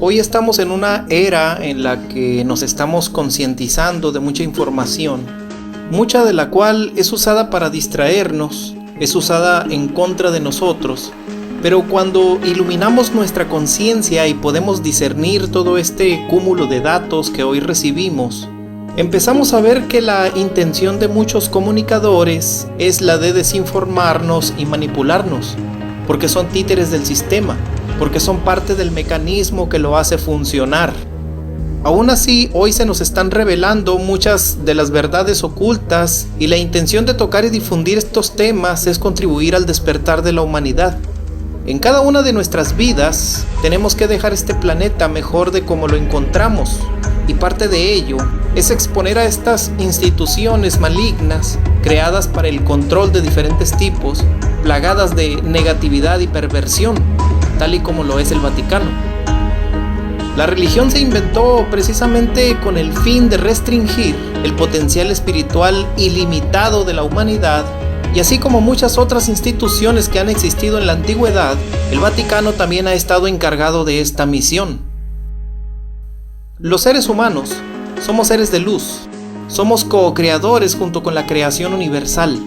Hoy estamos en una era en la que nos estamos concientizando de mucha información, mucha de la cual es usada para distraernos, es usada en contra de nosotros. Pero cuando iluminamos nuestra conciencia y podemos discernir todo este cúmulo de datos que hoy recibimos, empezamos a ver que la intención de muchos comunicadores es la de desinformarnos y manipularnos, porque son títeres del sistema, porque son parte del mecanismo que lo hace funcionar. Aún así, hoy se nos están revelando muchas de las verdades ocultas y la intención de tocar y difundir estos temas es contribuir al despertar de la humanidad. En cada una de nuestras vidas tenemos que dejar este planeta mejor de como lo encontramos, y parte de ello es exponer a estas instituciones malignas creadas para el control de diferentes tipos, plagadas de negatividad y perversión, tal y como lo es el Vaticano. La religión se inventó precisamente con el fin de restringir el potencial espiritual ilimitado de la humanidad. Y así como muchas otras instituciones que han existido en la antigüedad, el Vaticano también ha estado encargado de esta misión. Los seres humanos somos seres de luz, somos co-creadores junto con la creación universal.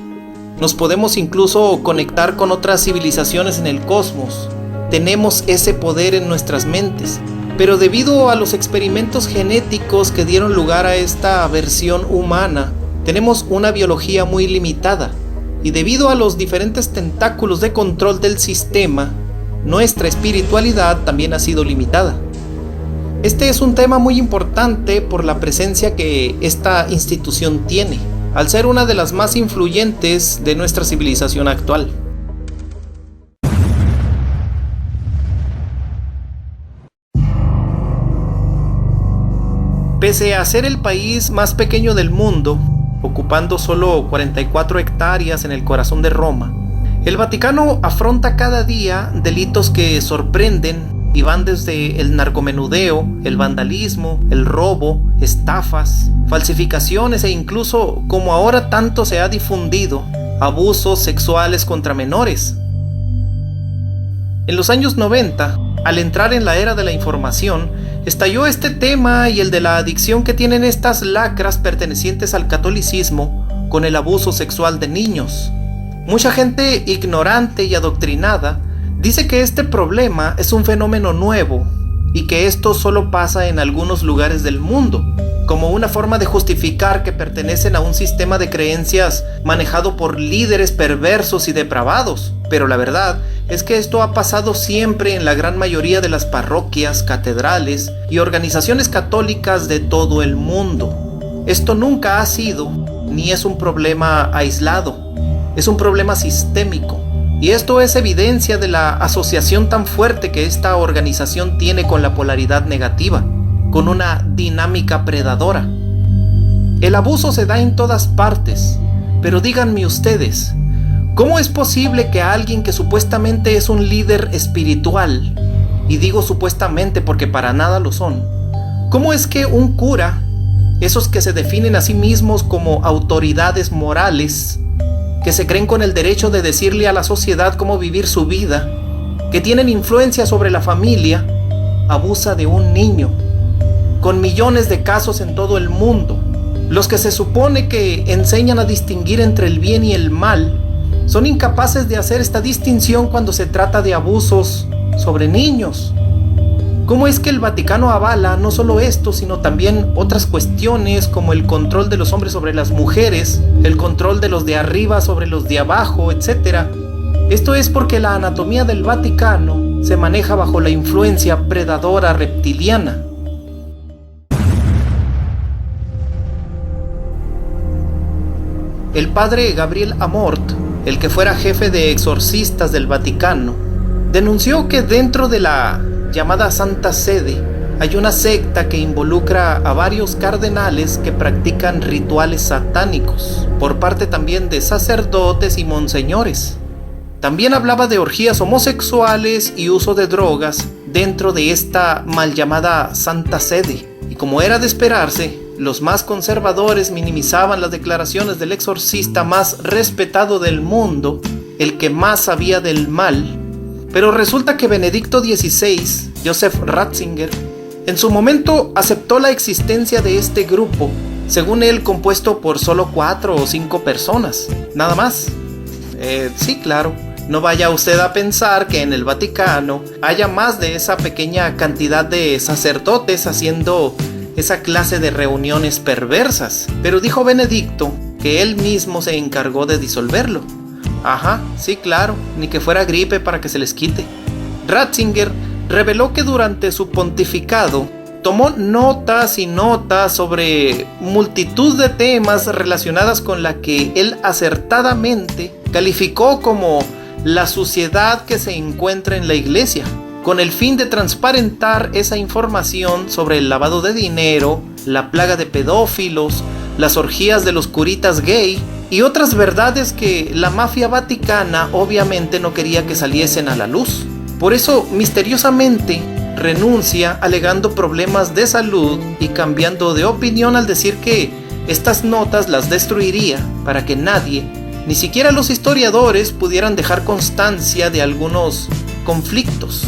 Nos podemos incluso conectar con otras civilizaciones en el cosmos. Tenemos ese poder en nuestras mentes, pero debido a los experimentos genéticos que dieron lugar a esta versión humana, tenemos una biología muy limitada. Y debido a los diferentes tentáculos de control del sistema, nuestra espiritualidad también ha sido limitada. Este es un tema muy importante por la presencia que esta institución tiene, al ser una de las más influyentes de nuestra civilización actual. Pese a ser el país más pequeño del mundo, ocupando solo 44 hectáreas en el corazón de Roma, el Vaticano afronta cada día delitos que sorprenden y van desde el narcomenudeo, el vandalismo, el robo, estafas, falsificaciones e incluso, como ahora tanto se ha difundido, abusos sexuales contra menores. En los años 90, al entrar en la era de la información, estalló este tema y el de la adicción que tienen estas lacras pertenecientes al catolicismo con el abuso sexual de niños. Mucha gente ignorante y adoctrinada dice que este problema es un fenómeno nuevo y que esto solo pasa en algunos lugares del mundo, como una forma de justificar que pertenecen a un sistema de creencias manejado por líderes perversos y depravados. Pero la verdad es que esto ha pasado siempre en la gran mayoría de las parroquias, catedrales y organizaciones católicas de todo el mundo. Esto nunca ha sido ni es un problema aislado, es un problema sistémico. Y esto es evidencia de la asociación tan fuerte que esta organización tiene con la polaridad negativa, con una dinámica predadora. El abuso se da en todas partes, pero díganme ustedes, ¿cómo es posible que alguien que supuestamente es un líder espiritual, y digo supuestamente porque para nada lo son, cómo es que un cura, esos que se definen a sí mismos como autoridades morales, que se creen con el derecho de decirle a la sociedad cómo vivir su vida, que tienen influencia sobre la familia, abusa de un niño, con millones de casos en todo el mundo? Los que se supone que enseñan a distinguir entre el bien y el mal, son incapaces de hacer esta distinción cuando se trata de abusos sobre niños. ¿Cómo es que el Vaticano avala no solo esto, sino también otras cuestiones como el control de los hombres sobre las mujeres, el control de los de arriba sobre los de abajo, etc.? Esto es porque la anatomía del Vaticano se maneja bajo la influencia predadora reptiliana. El padre Gabriel Amort, el que fuera jefe de exorcistas del Vaticano, denunció que dentro de la llamada Santa Sede hay una secta que involucra a varios cardenales que practican rituales satánicos, por parte también de sacerdotes y monseñores. También hablaba de orgías homosexuales y uso de drogas dentro de esta mal llamada Santa Sede. Y como era de esperarse, los más conservadores minimizaban las declaraciones del exorcista más respetado del mundo, el que más sabía del mal. Pero resulta que Benedicto XVI, Joseph Ratzinger, En su momento aceptó la existencia de este grupo, según él compuesto por solo 4 o 5 personas, nada más. Sí, claro, no vaya usted a pensar que en el Vaticano haya más de esa pequeña cantidad de sacerdotes haciendo esa clase de reuniones perversas, pero dijo Benedicto que él mismo se encargó de disolverlo. Ajá, sí, claro, ni que fuera gripe para que se les quite. Ratzinger reveló que durante su pontificado tomó notas y notas sobre multitud de temas relacionadas con la que él acertadamente calificó como la suciedad que se encuentra en la iglesia, con el fin de transparentar esa información sobre el lavado de dinero, la plaga de pedófilos, las orgías de los curitas gay y otras verdades que la mafia vaticana obviamente no quería que saliesen a la luz. Por eso, misteriosamente, renuncia alegando problemas de salud y cambiando de opinión al decir que estas notas las destruiría para que nadie, ni siquiera los historiadores, pudieran dejar constancia de algunos conflictos.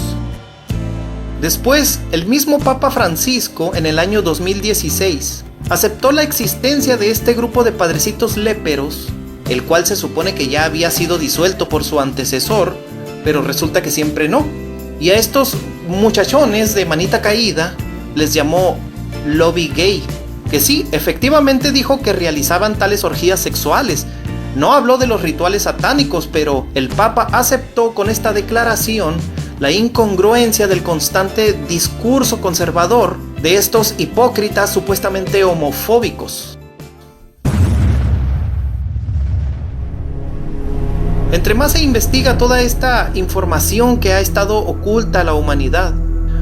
Después, el mismo Papa Francisco, en el año 2016, aceptó la existencia de este grupo de padrecitos léperos, el cual se supone que ya había sido disuelto por su antecesor, pero resulta que siempre no. Y a estos muchachones de manita caída les llamó lobby gay, que sí, efectivamente dijo que realizaban tales orgías sexuales. No habló de los rituales satánicos, pero el Papa aceptó con esta declaración la incongruencia del constante discurso conservador de estos hipócritas supuestamente homofóbicos. Entre más se investiga toda esta información que ha estado oculta a la humanidad,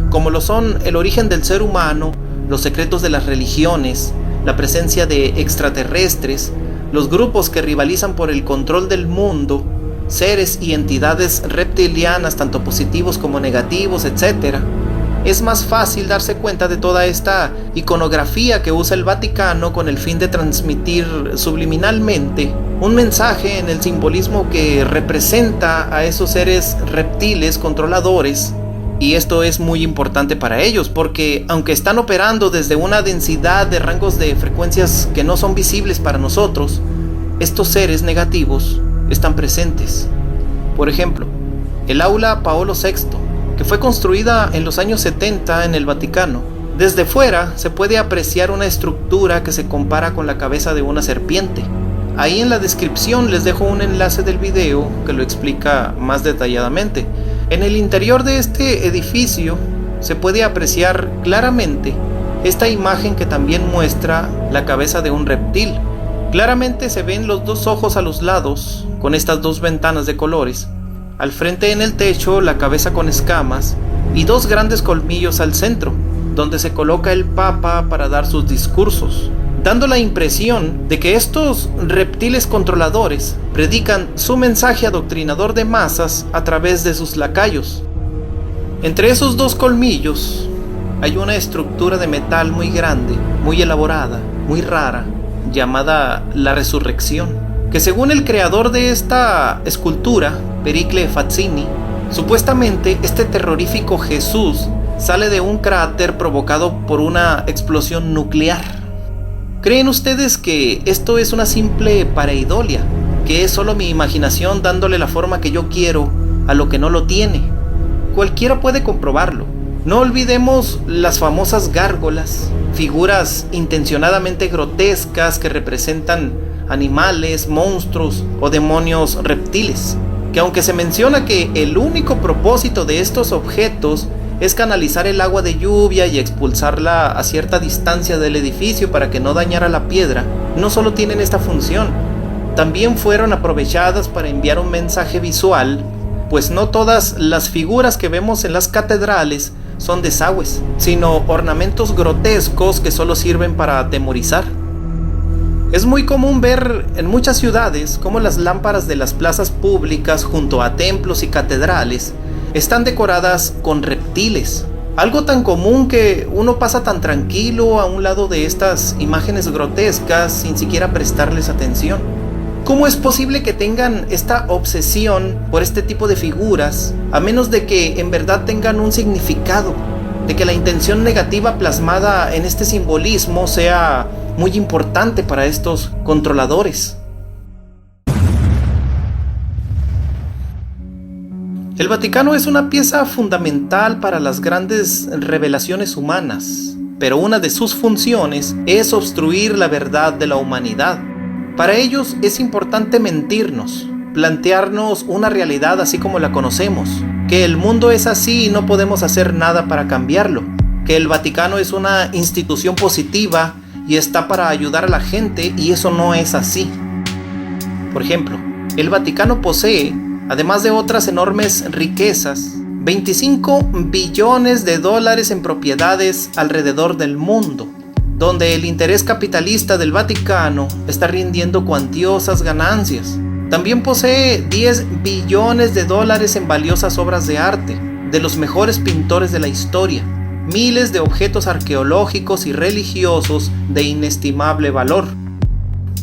como lo son el origen del ser humano, los secretos de las religiones, la presencia de extraterrestres, los grupos que rivalizan por el control del mundo, seres y entidades reptilianas tanto positivos como negativos, etc., es más fácil darse cuenta de toda esta iconografía que usa el Vaticano con el fin de transmitir subliminalmente un mensaje en el simbolismo que representa a esos seres reptiles controladores. Y esto es muy importante para ellos porque aunque están operando desde una densidad de rangos de frecuencias que no son visibles para nosotros, estos seres negativos están presentes. Por ejemplo, el aula Paolo VI, que fue construida en los años 70 en el Vaticano. Desde fuera se puede apreciar una estructura que se compara con la cabeza de una serpiente. Ahí en la descripción les dejo un enlace del video que lo explica más detalladamente. En el interior de este edificio se puede apreciar claramente esta imagen que también muestra la cabeza de un reptil. Claramente se ven los dos ojos a los lados, con estas dos ventanas de colores. Al frente en el techo, la cabeza con escamas y dos grandes colmillos al centro, donde se coloca el Papa para dar sus discursos, dando la impresión de que estos reptiles controladores predican su mensaje adoctrinador de masas a través de sus lacayos. Entre esos dos colmillos hay una estructura de metal muy grande, muy elaborada, muy rara, llamada la Resurrección, que según el creador de esta escultura, Pericle Fazzini, supuestamente este terrorífico Jesús sale de un cráter provocado por una explosión nuclear. ¿Creen ustedes que esto es una simple pareidolia? ¿Que es solo mi imaginación dándole la forma que yo quiero a lo que no lo tiene? Cualquiera puede comprobarlo. No olvidemos las famosas gárgolas, figuras intencionadamente grotescas que representan animales, monstruos o demonios reptiles, que aunque se menciona que el único propósito de estos objetos es canalizar el agua de lluvia y expulsarla a cierta distancia del edificio para que no dañara la piedra, no solo tienen esta función, también fueron aprovechadas para enviar un mensaje visual, pues no todas las figuras que vemos en las catedrales son desagües, sino ornamentos grotescos que solo sirven para atemorizar. Es muy común ver en muchas ciudades cómo las lámparas de las plazas públicas junto a templos y catedrales están decoradas con reptiles. Algo tan común que uno pasa tan tranquilo a un lado de estas imágenes grotescas sin siquiera prestarles atención. ¿Cómo es posible que tengan esta obsesión por este tipo de figuras a menos de que en verdad tengan un significado? de que la intención negativa plasmada en este simbolismo sea muy importante para estos controladores. El Vaticano es una pieza fundamental para las grandes revelaciones humanas, pero una de sus funciones es obstruir la verdad de la humanidad. Para ellos es importante mentirnos, plantearnos una realidad así como la conocemos, que el mundo es así y no podemos hacer nada para cambiarlo, que el Vaticano es una institución positiva y está para ayudar a la gente, y eso no es así. Por ejemplo, el Vaticano posee, además de otras enormes riquezas, 25 billones de dólares en propiedades alrededor del mundo, donde el interés capitalista del Vaticano está rindiendo cuantiosas ganancias. También posee 10 billones de dólares en valiosas obras de arte, de los mejores pintores de la historia, miles de objetos arqueológicos y religiosos de inestimable valor,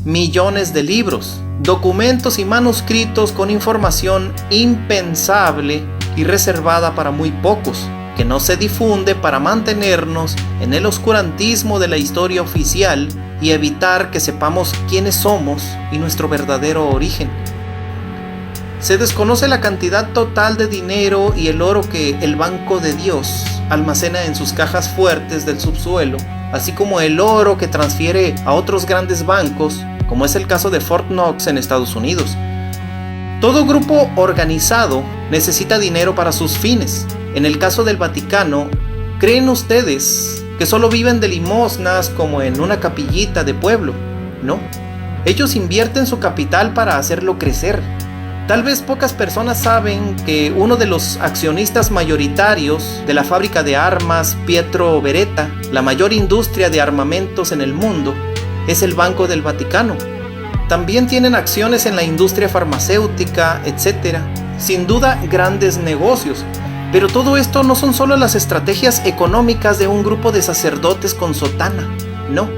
millones de libros, documentos y manuscritos con información impensable y reservada para muy pocos, que no se difunde para mantenernos en el oscurantismo de la historia oficial y evitar que sepamos quiénes somos y nuestro verdadero origen. Se desconoce la cantidad total de dinero y el oro que el Banco de Dios almacena en sus cajas fuertes del subsuelo, así como el oro que transfiere a otros grandes bancos, como es el caso de Fort Knox en Estados Unidos. Todo grupo organizado necesita dinero para sus fines. En el caso del Vaticano, ¿creen ustedes que solo viven de limosnas como en una capillita de pueblo? No. Ellos invierten su capital para hacerlo crecer. Tal vez pocas personas saben que uno de los accionistas mayoritarios de la fábrica de armas Pietro Beretta, la mayor industria de armamentos en el mundo, es el Banco del Vaticano. También tienen acciones en la industria farmacéutica, etc. Sin duda, grandes negocios. Pero todo esto no son solo las estrategias económicas de un grupo de sacerdotes con sotana. No.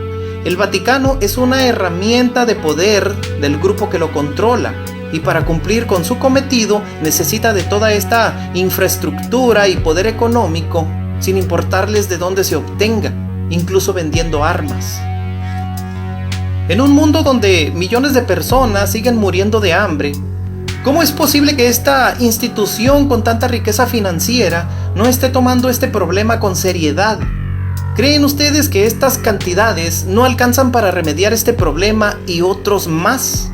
El Vaticano es una herramienta de poder del grupo que lo controla. Y para cumplir con su cometido necesita de toda esta infraestructura y poder económico, sin importarles de dónde se obtenga, incluso vendiendo armas. En un mundo donde millones de personas siguen muriendo de hambre, ¿cómo es posible que esta institución con tanta riqueza financiera no esté tomando este problema con seriedad? ¿Creen ustedes que estas cantidades no alcanzan para remediar este problema y otros más?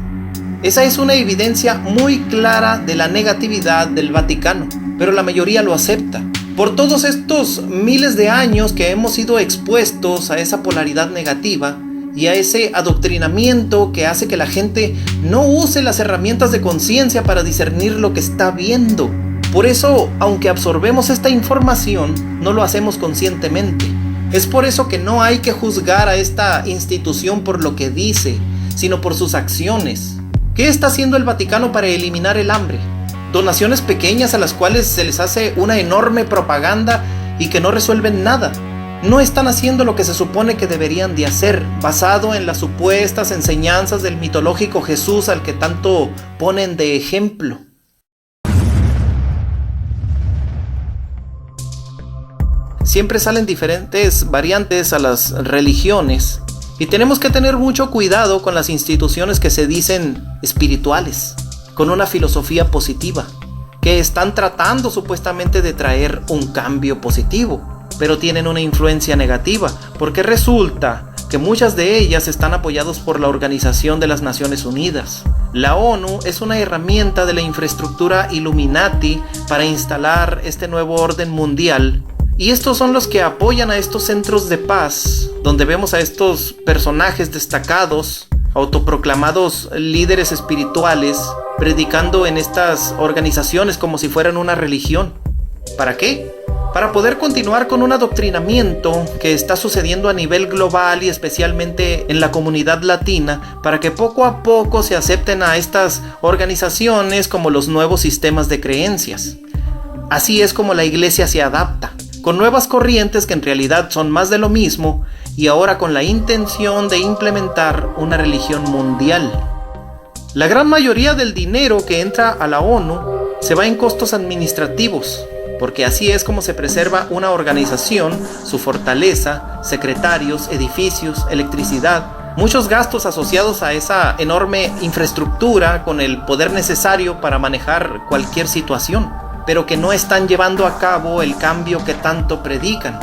Esa es una evidencia muy clara de la negatividad del Vaticano, pero la mayoría lo acepta. Por todos estos miles de años que hemos sido expuestos a esa polaridad negativa y a ese adoctrinamiento que hace que la gente no use las herramientas de conciencia para discernir lo que está viendo. Por eso, aunque absorbemos esta información, no lo hacemos conscientemente. Es por eso que no hay que juzgar a esta institución por lo que dice, sino por sus acciones. ¿Qué está haciendo el Vaticano para eliminar el hambre? Donaciones pequeñas a las cuales se les hace una enorme propaganda y que no resuelven nada. No están haciendo lo que se supone que deberían de hacer, basado en las supuestas enseñanzas del mitológico Jesús al que tanto ponen de ejemplo. Siempre salen diferentes variantes a las religiones y tenemos que tener mucho cuidado con las instituciones que se dicen espirituales, con una filosofía positiva, que están tratando supuestamente de traer un cambio positivo, pero tienen una influencia negativa, porque resulta que muchas de ellas están apoyadas por la Organización de las Naciones Unidas. La ONU es una herramienta de la infraestructura Illuminati para instalar este nuevo orden mundial, y estos son los que apoyan a estos centros de paz, donde vemos a estos personajes destacados, autoproclamados líderes espirituales, predicando en estas organizaciones como si fueran una religión. ¿Para qué? Para poder continuar con un adoctrinamiento que está sucediendo a nivel global y especialmente en la comunidad latina, para que poco a poco se acepten a estas organizaciones como los nuevos sistemas de creencias. Así es como la iglesia se adapta, con nuevas corrientes que en realidad son más de lo mismo, y ahora con la intención de implementar una religión mundial. La gran mayoría del dinero que entra a la ONU se va en costos administrativos, porque así es como se preserva una organización, su fortaleza, secretarios, edificios, electricidad, muchos gastos asociados a esa enorme infraestructura con el poder necesario para manejar cualquier situación, pero que no están llevando a cabo el cambio que tanto predican.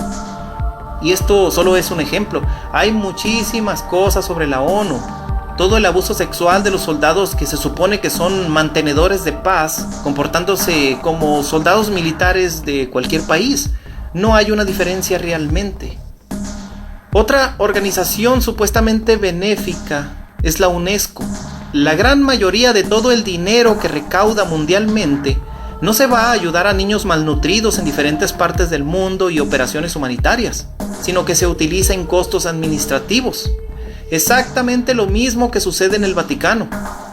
Y esto solo es un ejemplo. Hay muchísimas cosas sobre la ONU. Todo el abuso sexual de los soldados que se supone que son mantenedores de paz, comportándose como soldados militares de cualquier país. No hay una diferencia realmente. Otra organización supuestamente benéfica es la UNESCO. La gran mayoría de todo el dinero que recauda mundialmente no se va a ayudar a niños malnutridos en diferentes partes del mundo y operaciones humanitarias, sino que se utiliza en costos administrativos. Exactamente lo mismo que sucede en el Vaticano,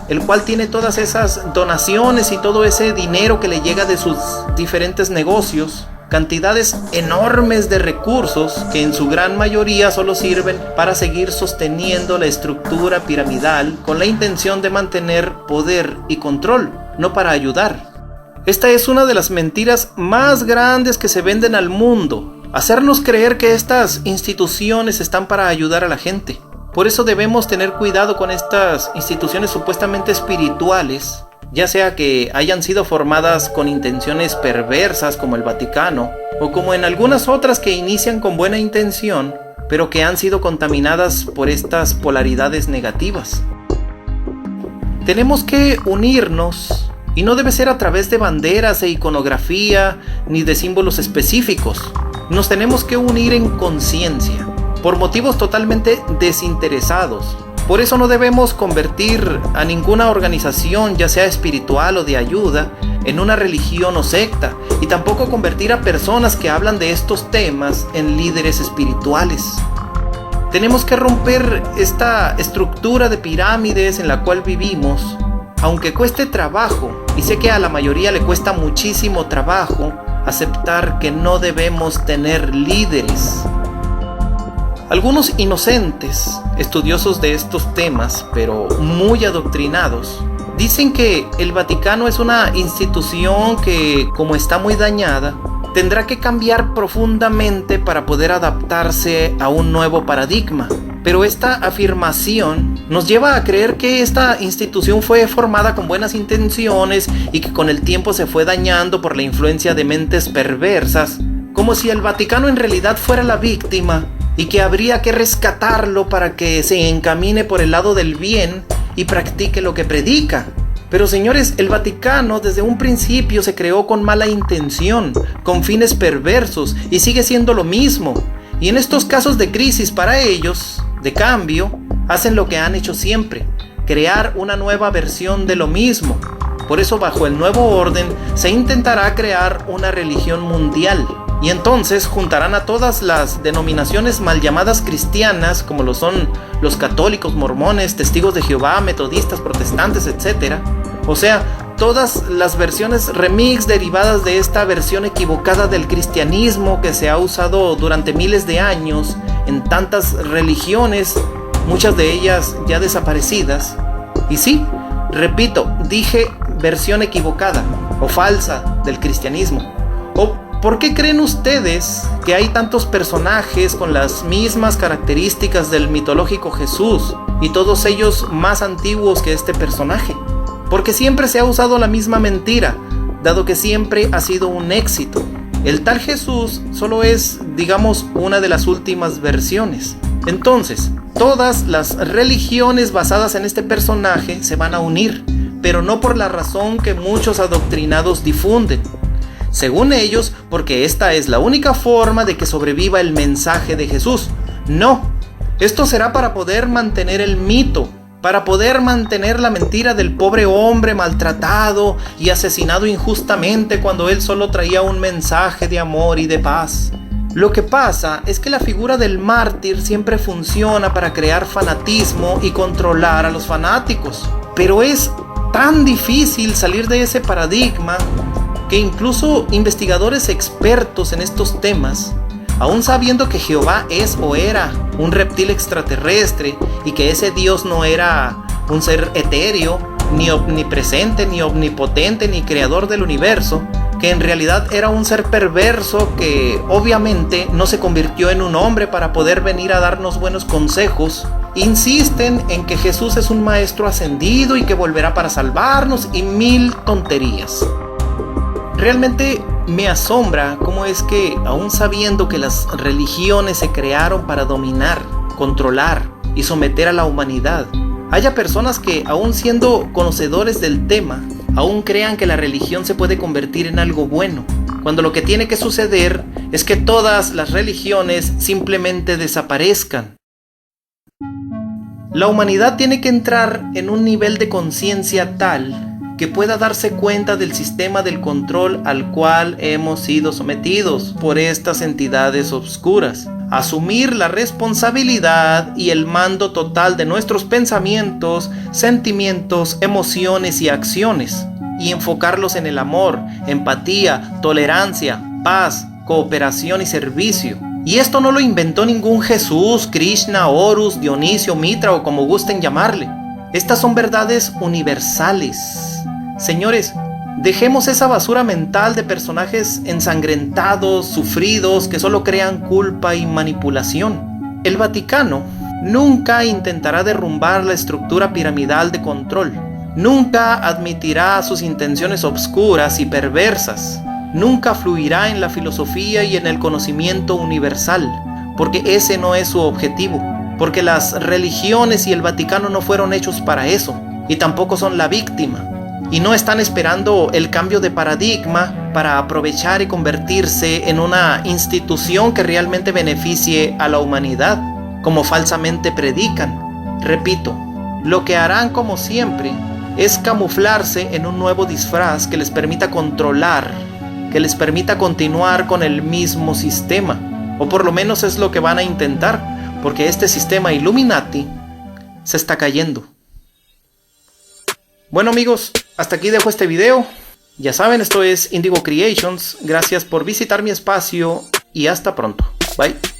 el cual tiene todas esas donaciones y todo ese dinero que le llega de sus diferentes negocios, cantidades enormes de recursos que en su gran mayoría solo sirven para seguir sosteniendo la estructura piramidal con la intención de mantener poder y control, no para ayudar. Esta es una de las mentiras más grandes que se venden al mundo, hacernos creer que estas instituciones están para ayudar a la gente. Por eso debemos tener cuidado con estas instituciones supuestamente espirituales, ya sea que hayan sido formadas con intenciones perversas como el Vaticano, o como en algunas otras que inician con buena intención, pero que han sido contaminadas por estas polaridades negativas. Tenemos que unirnos. Y no debe ser a través de banderas e iconografía ni de símbolos específicos. Nos tenemos que unir en conciencia, por motivos totalmente desinteresados. Por eso no debemos convertir a ninguna organización, ya sea espiritual o de ayuda, en una religión o secta, y tampoco convertir a personas que hablan de estos temas en líderes espirituales. Tenemos que romper esta estructura de pirámides en la cual vivimos. Aunque cueste trabajo, y sé que a la mayoría le cuesta muchísimo trabajo aceptar que no debemos tener líderes. Algunos inocentes, estudiosos de estos temas, pero muy adoctrinados, dicen que el Vaticano es una institución que, como está muy dañada, tendrá que cambiar profundamente para poder adaptarse a un nuevo paradigma. Pero esta afirmación nos lleva a creer que esta institución fue formada con buenas intenciones y que con el tiempo se fue dañando por la influencia de mentes perversas, como si el Vaticano en realidad fuera la víctima y que habría que rescatarlo para que se encamine por el lado del bien y practique lo que predica. Pero señores, el Vaticano desde un principio se creó con mala intención, con fines perversos, y sigue siendo lo mismo. Y en estos casos de crisis para ellos, de cambio, hacen lo que han hecho siempre, crear una nueva versión de lo mismo. Por eso bajo el nuevo orden se intentará crear una religión mundial. Y entonces juntarán a todas las denominaciones mal llamadas cristianas, como lo son los católicos, mormones, testigos de Jehová, metodistas, protestantes, etc. O sea, todas las versiones remix derivadas de esta versión equivocada del cristianismo que se ha usado durante miles de años en tantas religiones, muchas de ellas ya desaparecidas. Y sí, repito, dije versión equivocada o falsa del cristianismo. ¿Por qué creen ustedes que hay tantos personajes con las mismas características del mitológico Jesús y todos ellos más antiguos que este personaje? Porque siempre se ha usado la misma mentira, dado que siempre ha sido un éxito. El tal Jesús solo es, digamos, una de las últimas versiones. Entonces, todas las religiones basadas en este personaje se van a unir, pero no por la razón que muchos adoctrinados difunden. Según ellos, porque esta es la única forma de que sobreviva el mensaje de Jesús. No, esto será para poder mantener el mito, para poder mantener la mentira del pobre hombre maltratado y asesinado injustamente cuando él solo traía un mensaje de amor y de paz. Lo que pasa es que la figura del mártir siempre funciona para crear fanatismo y controlar a los fanáticos. Pero es tan difícil salir de ese paradigma que incluso investigadores expertos en estos temas, aún sabiendo que Jehová es o era un reptil extraterrestre y que ese Dios no era un ser etéreo, ni omnipresente, ni omnipotente, ni creador del universo, que en realidad era un ser perverso que obviamente no se convirtió en un hombre para poder venir a darnos buenos consejos. Insisten en que Jesús es un maestro ascendido y que volverá para salvarnos y mil tonterías. Realmente me asombra cómo es que, aún sabiendo que las religiones se crearon para dominar, controlar y someter a la humanidad, haya personas que, aún siendo conocedores del tema, aún crean que la religión se puede convertir en algo bueno, cuando lo que tiene que suceder es que todas las religiones simplemente desaparezcan. La humanidad tiene que entrar en un nivel de conciencia tal que pueda darse cuenta del sistema del control al cual hemos sido sometidos por estas entidades obscuras, asumir la responsabilidad y el mando total de nuestros pensamientos, sentimientos, emociones y acciones, y enfocarlos en el amor, empatía, tolerancia, paz, cooperación y servicio. Y esto no lo inventó ningún Jesús, Krishna, Horus, Dionisio, Mitra o como gusten llamarle. Estas son verdades universales. Señores, dejemos esa basura mental de personajes ensangrentados, sufridos, que solo crean culpa y manipulación. El Vaticano nunca intentará derrumbar la estructura piramidal de control. Nunca admitirá sus intenciones obscuras y perversas. Nunca fluirá en la filosofía y en el conocimiento universal, porque ese no es su objetivo. Porque las religiones y el Vaticano no fueron hechos para eso, y tampoco son la víctima. Y no están esperando el cambio de paradigma para aprovechar y convertirse en una institución que realmente beneficie a la humanidad, como falsamente predican. Repito, lo que harán como siempre es camuflarse en un nuevo disfraz que les permita controlar, que les permita continuar con el mismo sistema, o por lo menos es lo que van a intentar, porque este sistema Illuminati se está cayendo. Bueno amigos, hasta aquí dejo este video. Ya saben, esto es Indigo Creations. Gracias por visitar mi espacio y hasta pronto. Bye.